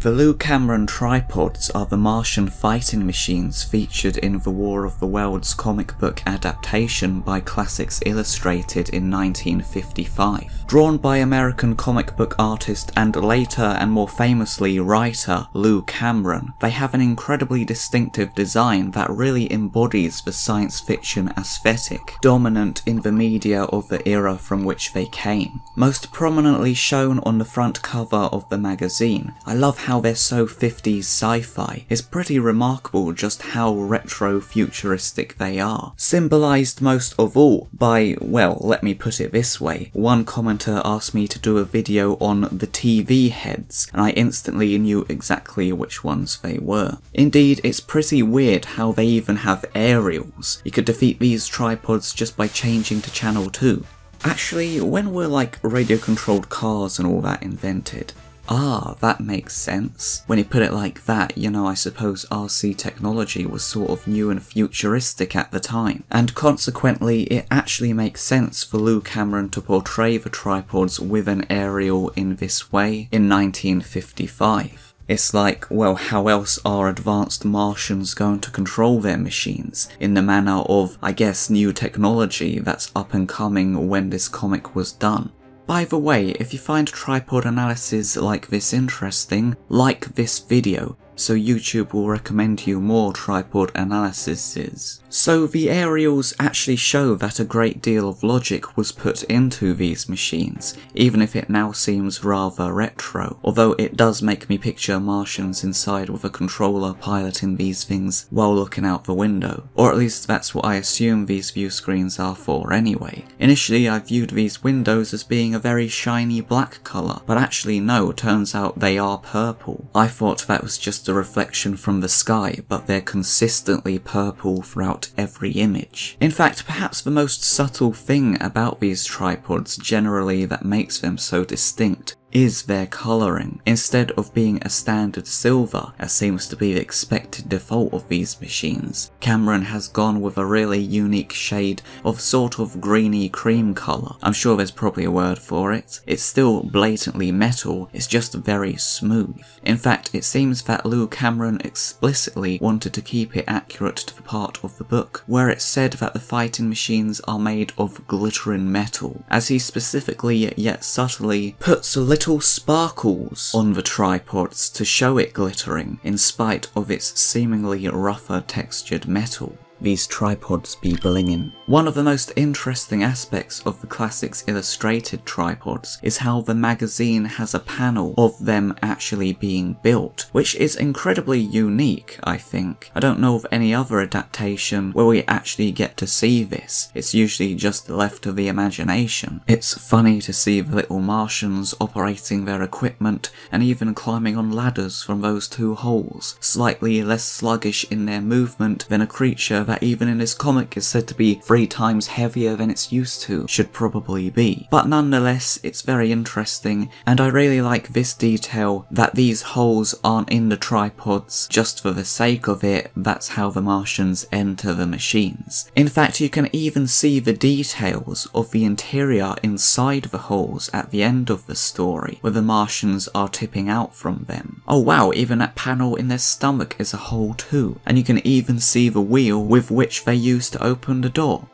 The Lou Cameron tripods are the Martian fighting machines featured in the War of the Worlds comic book adaptation by Classics Illustrated in 1955. Drawn by American comic book artist and later and more famously writer Lou Cameron, they have an incredibly distinctive design that really embodies the science fiction aesthetic, dominant in the media of the era from which they came. Most prominently shown on the front cover of the magazine, I love how they're so 50s sci-fi. It's pretty remarkable just how retro-futuristic they are. Symbolised most of all by, well, let me put it this way, one commenter asked me to do a video on the TV heads, and I instantly knew exactly which ones they were. Indeed, it's pretty weird how they even have aerials. You could defeat these tripods just by changing to channel 2. Actually, when were like radio-controlled cars and all that invented? Ah, that makes sense. When you put it like that, you know, I suppose RC technology was sort of new and futuristic at the time, and consequently it actually makes sense for Lou Cameron to portray the tripods with an aerial in this way in 1955. It's like, well, how else are advanced Martians going to control their machines in the manner of, I guess, new technology that's up and coming when this comic was done? By the way, if you find tripod analysis like this interesting, like this video, so YouTube will recommend you more tripod analyses. So the aerials actually show that a great deal of logic was put into these machines, even if it now seems rather retro, although it does make me picture Martians inside with a controller piloting these things while looking out the window, or at least that's what I assume these view screens are for anyway. Initially I viewed these windows as being a very shiny black colour, but actually no, turns out they are purple. I thought that was just a reflection from the sky, but they're consistently purple throughout every image. In fact, perhaps the most subtle thing about these tripods generally that makes them so distinct is their colouring. Instead of being a standard silver, as seems to be the expected default of these machines, Cameron has gone with a really unique shade of sort of greeny cream colour. I'm sure there's probably a word for it. It's still blatantly metal, it's just very smooth. In fact, it seems that Lou Cameron explicitly wanted to keep it accurate to the part of the book where it said that the fighting machines are made of glittering metal, as he specifically yet subtly puts a little sparkles on the tripods to show it glittering in spite of its seemingly rougher textured metal. These tripods be blingin'. One of the most interesting aspects of the Classics Illustrated tripods is how the magazine has a panel of them actually being built, which is incredibly unique, I think. I don't know of any other adaptation where we actually get to see this. It's usually just left to the imagination. It's funny to see the little Martians operating their equipment and even climbing on ladders from those two holes, slightly less sluggish in their movement than a creature that even in this comic is said to be 3 times heavier than it's used to should probably be. But nonetheless, it's very interesting, and I really like this detail that these holes aren't in the tripods just for the sake of it. That's how the Martians enter the machines. In fact, you can even see the details of the interior inside the holes at the end of the story, where the Martians are tipping out from them. Oh wow, even that panel in their stomach is a hole too, and you can even see the wheel with which they used to open the door.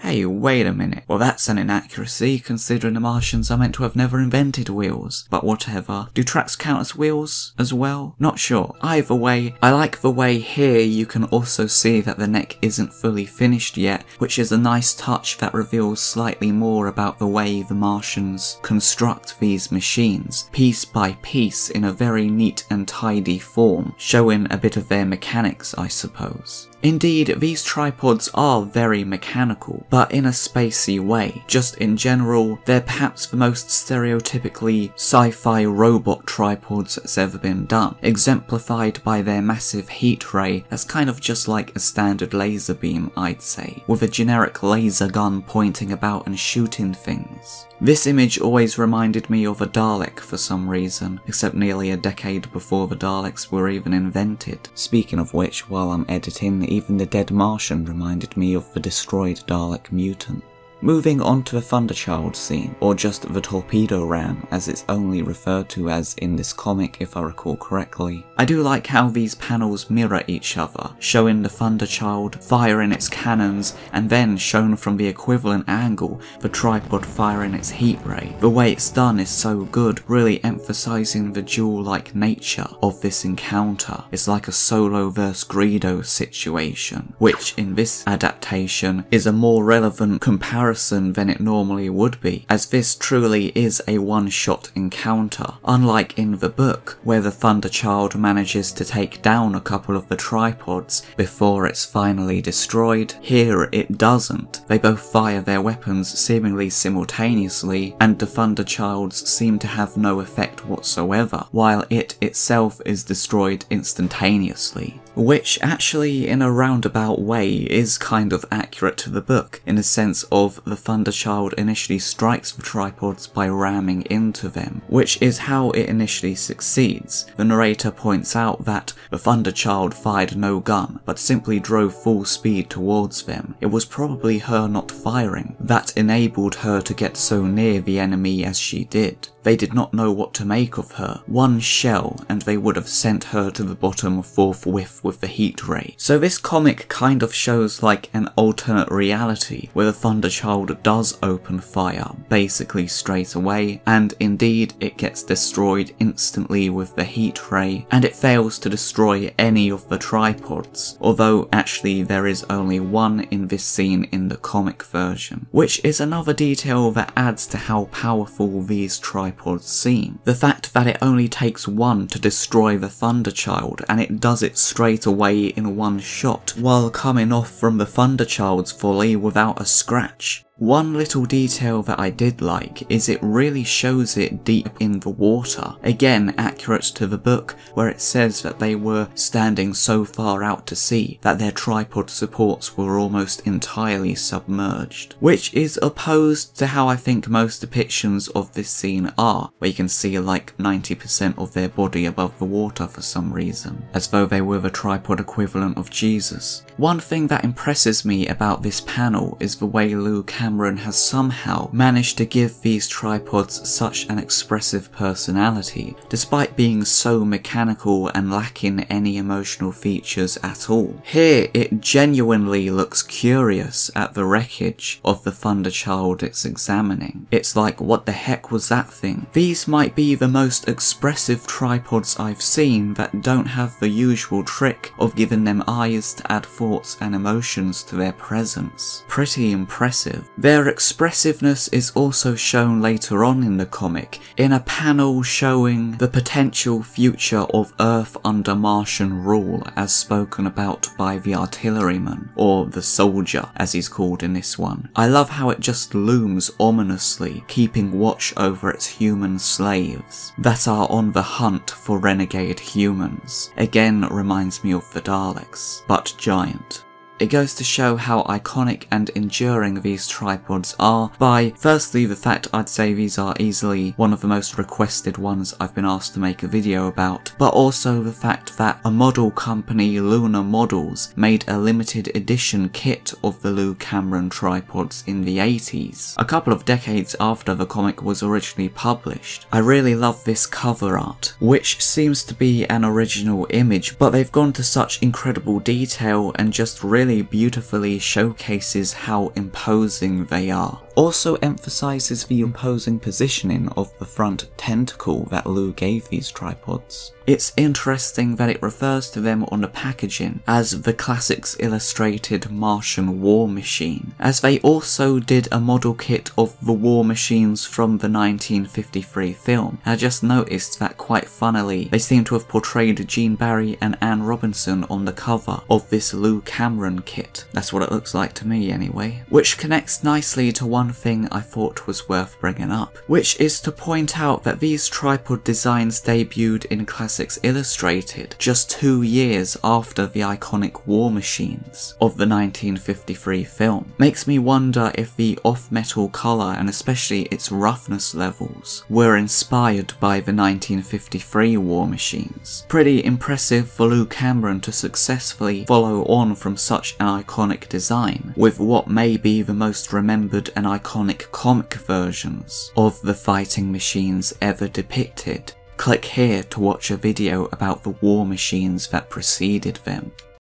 Hey, wait a minute. Well, that's an inaccuracy, considering the Martians are meant to have never invented wheels. But whatever. Do tracks count as wheels as well? Not sure. Either way, I like the way here you can also see that the neck isn't fully finished yet, which is a nice touch that reveals slightly more about the way the Martians construct these machines, piece by piece in a very neat and tidy form, showing a bit of their mechanics, I suppose. Indeed, these tripods are very mechanical, but in a spacey way. Just in general, they're perhaps the most stereotypically sci-fi robot tripods that's ever been done, exemplified by their massive heat ray that's kind of just like a standard laser beam, I'd say, with a generic laser gun pointing about and shooting things. This image always reminded me of a Dalek for some reason, except nearly a decade before the Daleks were even invented. Speaking of which, while I'm editing, even the dead Martian reminded me of the destroyed Dalek mutant. Moving on to the Thunderchild scene, or just the torpedo ram as it's only referred to as in this comic if I recall correctly. I do like how these panels mirror each other, showing the Thunderchild firing its cannons and then shown from the equivalent angle the tripod firing its heat ray. The way it's done is so good, really emphasising the duel-like nature of this encounter. It's like a Solo vs Greedo situation, which in this adaptation is a more relevant comparison than it normally would be, as this truly is a one-shot encounter, unlike in the book, where the Thunderchild manages to take down a couple of the tripods before it's finally destroyed. Here it doesn't. They both fire their weapons seemingly simultaneously, and the Thunderchilds seem to have no effect whatsoever, while it itself is destroyed instantaneously. Which actually, in a roundabout way, is kind of accurate to the book, in the sense of the Thunderchild initially strikes the tripods by ramming into them, which is how it initially succeeds. The narrator points out that the Thunderchild fired no gun, but simply drove full speed towards them. It was probably her not firing that enabled her to get so near the enemy as she did. They did not know what to make of her. One shell and they would have sent her to the bottom forthwith with the heat ray. So this comic kind of shows like an alternate reality where the Thunderchild does open fire basically straight away, and indeed it gets destroyed instantly with the heat ray, and it fails to destroy any of the tripods, although actually there is only one in this scene in the comic version, which is another detail that adds to how powerful these tripods seem. The fact that it only takes one to destroy the Thunderchild, and it does it straight away in one shot, while coming off from the Thunderchild's volley without a scratch. One little detail that I did like is it really shows it deep in the water, again accurate to the book where it says that they were standing so far out to sea that their tripod supports were almost entirely submerged, which is opposed to how I think most depictions of this scene are, where you can see like 90% of their body above the water for some reason, as though they were the tripod equivalent of Jesus. One thing that impresses me about this panel is the way Lou Cameron has somehow managed to give these tripods such an expressive personality, despite being so mechanical and lacking any emotional features at all. Here it genuinely looks curious at the wreckage of the Thunderchild it's examining. It's like, what the heck was that thing? These might be the most expressive tripods I've seen that don't have the usual trick of giving them eyes to add thoughts and emotions to their presence. Pretty impressive. Their expressiveness is also shown later on in the comic, in a panel showing the potential future of Earth under Martian rule as spoken about by the Artilleryman, or the soldier as he's called in this one. I love how it just looms ominously, keeping watch over its human slaves that are on the hunt for renegade humans. Again reminds me of the Daleks, but giant. It goes to show how iconic and enduring these tripods are by, firstly, the fact I'd say these are easily one of the most requested ones I've been asked to make a video about, but also the fact that a model company, Lunar Models, made a limited edition kit of the Lou Cameron tripods in the 80s, a couple of decades after the comic was originally published. I really love this cover art, which seems to be an original image, but they've gone to such incredible detail and just really beautifully showcases how imposing they are. Also emphasises the imposing positioning of the front tentacle that Lou gave these tripods. It's interesting that it refers to them on the packaging as the Classics Illustrated Martian War Machine, as they also did a model kit of the war machines from the 1953 film. I just noticed that quite funnily, they seem to have portrayed Gene Barry and Anne Robinson on the cover of this Lou Cameron kit. That's what it looks like to me anyway. Which connects nicely to one thing I thought was worth bringing up, which is to point out that these tripod designs debuted in Classics Illustrated just 2 years after the iconic war machines of the 1953 film. Makes me wonder if the off-metal colour and especially its roughness levels were inspired by the 1953 war machines. Pretty impressive for Lou Cameron to successfully follow on from such an iconic design with what may be the most remembered and iconic comic versions of the fighting machines ever depicted, click here to watch a video about the war machines that preceded them.